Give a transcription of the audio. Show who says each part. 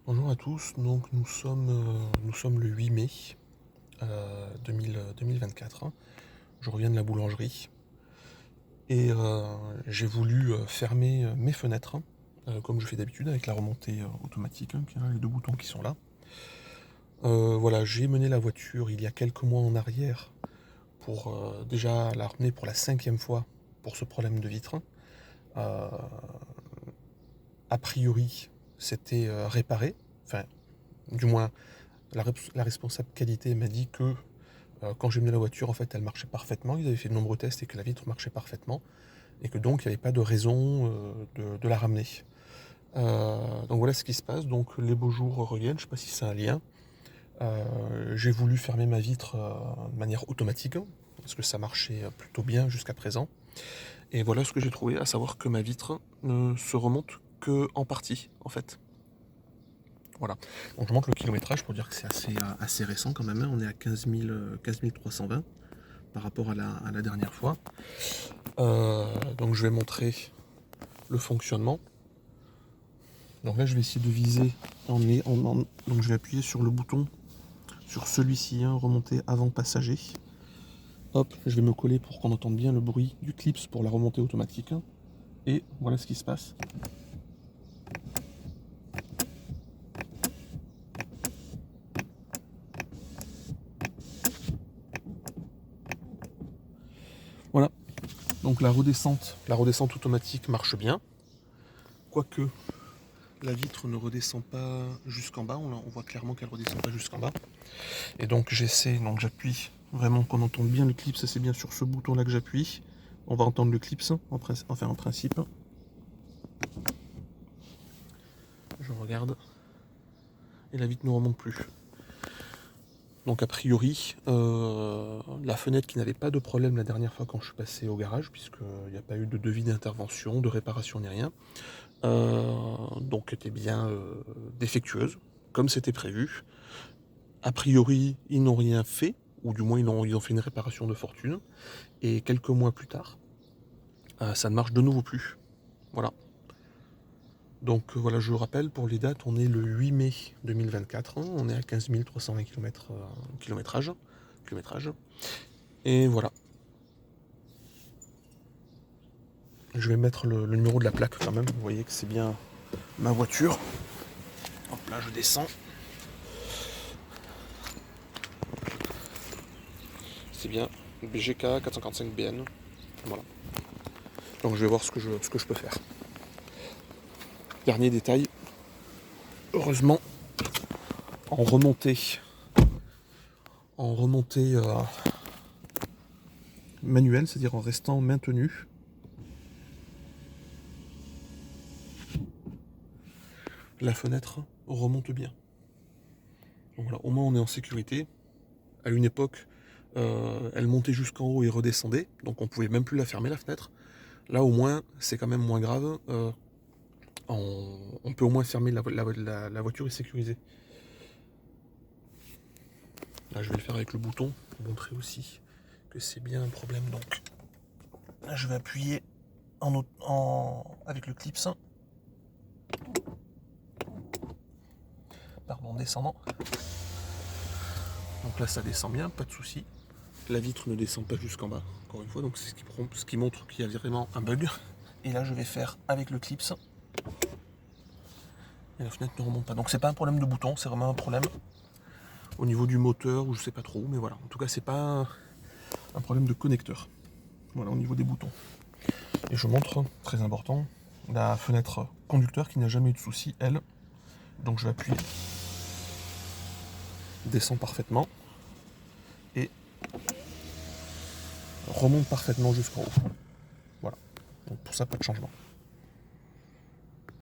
Speaker 1: Bonjour à tous, donc nous sommes le 8 mai 2024. Je reviens de la boulangerie et j'ai voulu fermer mes fenêtres comme je fais d'habitude avec la remontée automatique, qui a les deux boutons qui sont là. Voilà, j'ai mené la voiture il y a quelques mois en arrière pour déjà la ramener pour la 5e fois pour ce problème de vitre. A priori, c'était réparé, enfin, du moins, la responsable qualité m'a dit que quand j'ai mené la voiture, en fait, elle marchait parfaitement. Ils avaient fait de nombreux tests et que la vitre marchait parfaitement. Et que donc, il n'y avait pas de raison de la ramener. Donc voilà ce qui se passe. Donc les beaux jours reviennent. Je ne sais pas si c'est un lien. J'ai voulu fermer ma vitre de manière automatique, parce que ça marchait plutôt bien jusqu'à présent. Et voilà ce que j'ai trouvé, à savoir que ma vitre ne se remonte que en partie, en fait. Voilà. Donc je montre le kilométrage pour dire que c'est assez récent quand même, hein. On est à 15 320 par rapport à la dernière fois. Donc je vais montrer le fonctionnement. Donc là je vais essayer de viser donc je vais appuyer sur le bouton, sur celui-ci, hein, remontée avant passager. Hop, je vais me coller pour qu'on entende bien le bruit du clips pour la remontée automatique. Et voilà ce qui se passe. Voilà. Donc la redescente automatique marche bien. Quoique la vitre ne redescend pas jusqu'en bas, on voit clairement qu'elle ne redescend pas jusqu'en bas. Et donc j'appuie vraiment qu'on entende bien le clip, ça c'est bien sur ce bouton là que j'appuie. On va entendre le clip en principe. Je regarde. Et la vitre ne remonte plus. Donc a priori, la fenêtre qui n'avait pas de problème la dernière fois quand je suis passé au garage, puisqu'il n'y a pas eu de devis d'intervention, de réparation ni rien, donc était bien défectueuse, comme c'était prévu. A priori, ils n'ont rien fait, ou du moins ils ont fait une réparation de fortune, et quelques mois plus tard, ça ne marche de nouveau plus. Voilà. Donc voilà, je rappelle, pour les dates, on est le 8 mai 2024, hein, on est à 15 320 kilométrage. Et voilà. Je vais mettre le numéro de la plaque quand même, vous voyez que c'est bien ma voiture. Hop là, je descends. C'est bien BGK 445 BN. Voilà. Donc je vais voir ce que je peux faire. Dernier détail. Heureusement, en remontée manuelle, c'est-à-dire en restant maintenu, la fenêtre remonte bien. Donc voilà, au moins on est en sécurité. À une époque, elle montait jusqu'en haut et redescendait, donc on pouvait même plus la fermer la fenêtre. Là au moins, c'est quand même moins grave. On peut au moins fermer la voiture est sécurisée. Là je vais le faire avec le bouton pour montrer aussi que c'est bien un problème. Donc là je vais appuyer avec le clips. Pardon, en descendant. Donc là ça descend bien, pas de souci. La vitre ne descend pas jusqu'en bas, encore une fois, donc c'est ce qui montre qu'il y a vraiment un bug. Et là je vais faire avec le clips. Et la fenêtre ne remonte pas. Donc c'est pas un problème de bouton, c'est vraiment un problème au niveau du moteur, ou je sais pas trop, mais voilà. En tout cas c'est pas un problème de connecteur. Voilà, au niveau des boutons. Et je montre, très important, la fenêtre conducteur qui n'a jamais eu de souci, elle. Donc je vais appuyer. Descend parfaitement. Et remonte parfaitement jusqu'en haut. Voilà. Donc pour ça, pas de changement.